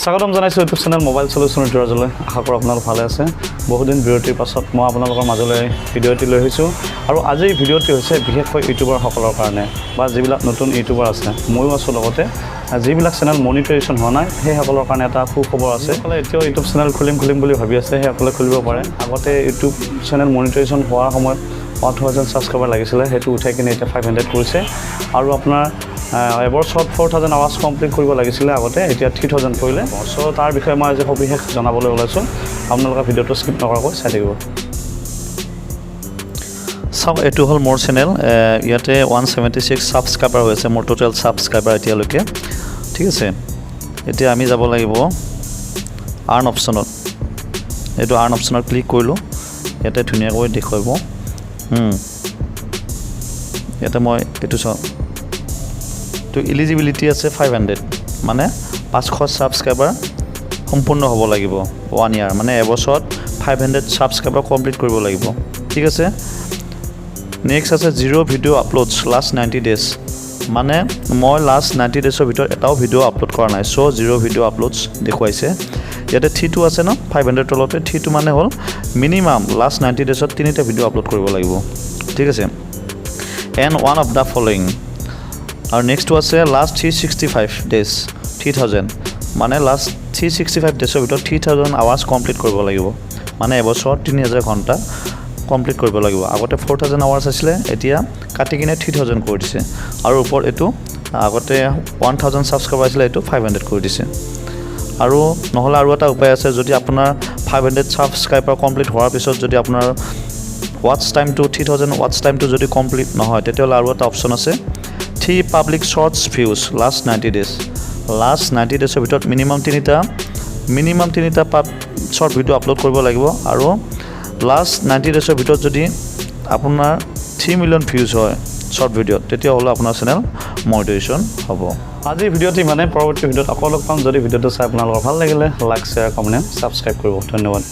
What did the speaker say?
স্বাগতম জনাইছোঁ YouTube channel mobile solution RituRazলৈ। আশা কৰোঁ আপোনালোক ভালে আছে। বহুদিন বিৰতিৰ পাছত মই আপোনালোকৰ মাজলৈ ভিডিঅ' এটি লৈ আহিছোঁ আৰু আজি এই ভিডিঅ'টি হৈছে বিশেষকৈ ইউটিউবাৰসকলৰ কাৰণে বা যিবিলাক নতুন ইউটিউবাৰ আছে, ময়ো আছোঁ লগতে। যিবিলাক চেনেল মনিটাইজেশ্যন হোৱা নাই সেইসকলৰ কাৰণে এটা সুখবৰ আছে। সেইসকলে এতিয়াও ইউটিউব চেনেল খুলিম বুলি ভাবি আছে, সেইসকলে খুলিব পাৰে। আগতে ইউটিউব চেনেল মনিটাইজেশ্যন হোৱাৰ সময়ত 1000 ছাবস্ক্ৰাইবাৰ লাগিছিলে, সেইটো উঠাই কিনে এতিয়া 500 কৰিছে। আৰু আপোনাৰ এবছৰত 4000 আৱাজ কমপ্লিট কৰিব লাগিছিলে আগতে, এতিয়া 3000 কৰিলে। চ' তাৰ বিষয়ে মই আজি সবিশেষ জনাবলৈ ওলাইছোঁ। আপোনালোকে ভিডিঅ'টো স্কিপ নকৰাকৈ চাই থাকিব। চাওক, এইটো হ'ল মোৰ চেনেল। ইয়াতে 176 ছাবস্ক্ৰাইবাৰ হৈ আছে, মোৰ টোটেল ছাবস্ক্ৰাইবাৰ এতিয়ালৈকে। ঠিক আছে, এতিয়া আমি যাব লাগিব আৰ্ণ অপশ্যনত। এইটো আৰ্ণ অপশ্যনত ক্লিক কৰিলোঁ। ইয়াতে ধুনীয়াকৈ দেখুৱাব। ইয়াতে মই এইটো চাওঁ, তো এলিজিবিলিটি আছে 500, মানে 500 ছাবস্ক্ৰাইবাৰ সম্পূৰ্ণ হ'ব লাগিব 1 ইয়াৰ, মানে এবছৰত 500 ছাবস্ক্ৰাইবাৰ কমপ্লিট কৰিব লাগিব। ঠিক আছে, নেক্সট আছে 0 ভিডিঅ' আপলোডছ লাষ্ট 90 ডেজ, মানে মই লাষ্ট 90 ডেজৰ ভিতৰত এটাও ভিডিঅ' আপলোড কৰা নাই। চ' 0 ভিডিঅ' আপলোডছ দেখুৱাইছে। ইয়াতে 3টো আছে ন, 500 তলতে 3টো মানে হ'ল মিনিমাম লাষ্ট 90 ডেজত 3টা ভিডিঅ' আপলোড কৰিব লাগিব। ঠিক আছে, and one of the following. আৰু নেক্সটটো আছে লাষ্ট 365 ডেজ 3000, মানে লাষ্ট 365 ডেজৰ ভিতৰত 3000 আৱাজ কমপ্লিট কৰিব লাগিব, মানে এবছৰত 3000 ঘণ্টা কমপ্লিট কৰিব লাগিব। আগতে 4000 আৱাৰ্ছ আছিলে, এতিয়া কাটি কিনে 3000 কৰি দিছে। আৰু ওপৰত এইটো আগতে 1000 ছাবস্ক্ৰাইবাৰ আছিলে, এইটো 500 কৰি দিছে। আৰু নহ'লে আৰু এটা উপায় আছে, যদি আপোনাৰ 500 ছাবস্ক্ৰাইবাৰ কমপ্লিট হোৱাৰ পিছত যদি আপোনাৰ ৱাটচ টাইমটো 3000 ৱাটচ টাইমটো যদি কমপ্লিট নহয়, তেতিয়াহ'লে আৰু এটা অপশ্যন আছে, 3 public shorts views last 90 days. Last 90 ডেজৰ ভিতৰত মিনিমাম 3টা শ্বৰ্ট ভিডিঅ' আপলোড কৰিব লাগিব। আৰু লাষ্ট 90 ডেজৰ ভিতৰত যদি আপোনাৰ 3 মিলিয়ন ভিউজ হয় শ্বৰ্ট ভিডিঅ'ত, তেতিয়াহ'লে আপোনাৰ চেনেল মনিটাইজেশ্যন হ'ব। আজিৰ ভিডিঅ'টি মানে পৰৱৰ্তী ভিডিঅ'ত আকৌ লগ পাম। যদি ভিডিঅ'টো চাই আপোনালোকৰ ভাল লাগিলে লাইক, শ্বেয়াৰ, কমেণ্ট, ছাবস্ক্ৰাইব কৰিব। ধন্যবাদ।